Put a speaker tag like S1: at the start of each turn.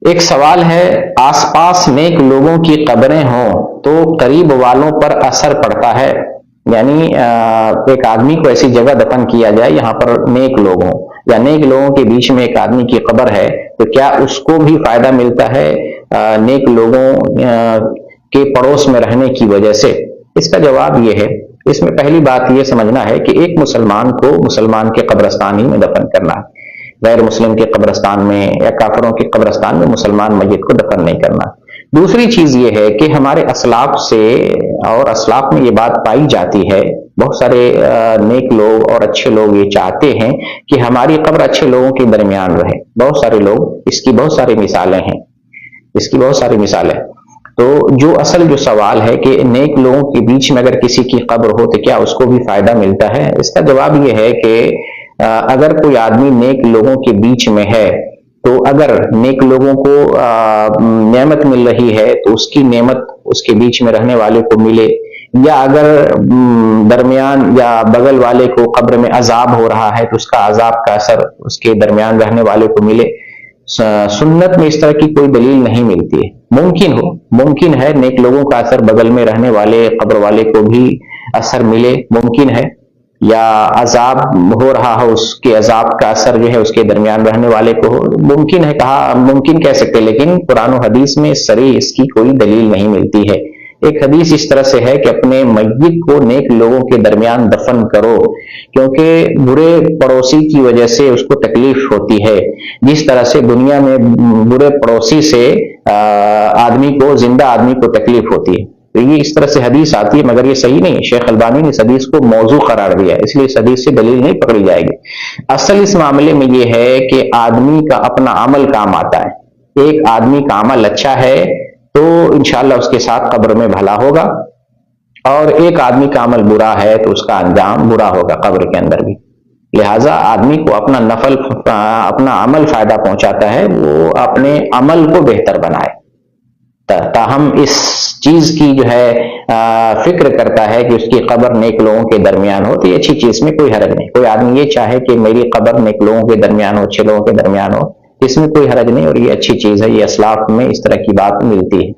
S1: ایک سوال ہے، آس پاس نیک لوگوں کی قبریں ہوں تو قریب والوں پر اثر پڑتا ہے؟ یعنی ایک آدمی کو ایسی جگہ دفن کیا جائے یہاں پر نیک لوگ ہوں، یا نیک لوگوں کے بیچ میں ایک آدمی کی قبر ہے، تو کیا اس کو بھی فائدہ ملتا ہے نیک لوگوں کے پڑوس میں رہنے کی وجہ سے؟ اس کا جواب یہ ہے، اس میں پہلی بات یہ سمجھنا ہے کہ ایک مسلمان کو مسلمان کے قبرستان ہی میں دفن کرنا ہے، غیر مسلم کے قبرستان میں یا کافروں کے قبرستان میں مسلمان میت کو دفن نہیں کرنا۔ دوسری چیز یہ ہے کہ ہمارے اسلاف سے اور اسلاف میں یہ بات پائی جاتی ہے، بہت سارے نیک لوگ اور اچھے لوگ یہ چاہتے ہیں کہ ہماری قبر اچھے لوگوں کے درمیان رہے۔ بہت سارے لوگ، اس کی بہت ساری مثالیں ہیں، اس کی بہت ساری مثالیں۔ تو جو سوال ہے کہ نیک لوگوں کے بیچ میں اگر کسی کی قبر ہو تو کیا اس کو بھی فائدہ ملتا ہے، اس کا جواب یہ ہے کہ اگر کوئی آدمی نیک لوگوں کے بیچ میں ہے تو اگر نیک لوگوں کو نعمت مل رہی ہے تو اس کی نعمت اس کے بیچ میں رہنے والے کو ملے، یا اگر درمیان یا بغل والے کو قبر میں عذاب ہو رہا ہے تو اس کا عذاب کا اثر اس کے درمیان رہنے والے کو ملے۔ سنت میں اس طرح کی کوئی دلیل نہیں ملتی ہے۔ ممکن ہے نیک لوگوں کا اثر بغل میں رہنے والے قبر والے کو بھی اثر ملے، ممکن ہے، یا عذاب ہو رہا ہو اس کے عذاب کا اثر جو ہے اس کے درمیان رہنے والے کو ہو، ممکن ہے، کہا ممکن کہہ سکتے، لیکن قرآن و حدیث میں صریح اس کی کوئی دلیل نہیں ملتی ہے۔ ایک حدیث اس طرح سے ہے کہ اپنے میت کو نیک لوگوں کے درمیان دفن کرو، کیونکہ برے پڑوسی کی وجہ سے اس کو تکلیف ہوتی ہے، جس طرح سے دنیا میں برے پڑوسی سے زندہ آدمی کو تکلیف ہوتی ہے۔ تو یہ اس طرح سے حدیث آتی ہے، مگر یہ صحیح نہیں ہے۔ شیخ البانی نے اس حدیث کو موضوع قرار دیا، اس لیے اس حدیث سے دلیل نہیں پکڑی جائے گی۔ اصل اس معاملے میں یہ ہے کہ آدمی کا اپنا عمل کام آتا ہے۔ ایک آدمی کا عمل اچھا ہے تو انشاءاللہ اس کے ساتھ قبر میں بھلا ہوگا، اور ایک آدمی کا عمل برا ہے تو اس کا انجام برا ہوگا قبر کے اندر بھی۔ لہٰذا آدمی کو اپنا عمل فائدہ پہنچاتا ہے، وہ اپنے عمل کو بہتر بنائے۔ تاہم اس چیز کی جو ہے فکر کرتا ہے کہ اس کی قبر نیک لوگوں کے درمیان ہو، تو یہ اچھی چیز میں کوئی حرج نہیں۔ کوئی آدمی یہ چاہے کہ میری قبر نیک لوگوں کے درمیان ہو، اچھے لوگوں کے درمیان ہو، اس میں کوئی حرج نہیں، اور یہ اچھی چیز ہے، یہ اسلاف میں اس طرح کی بات ملتی ہے۔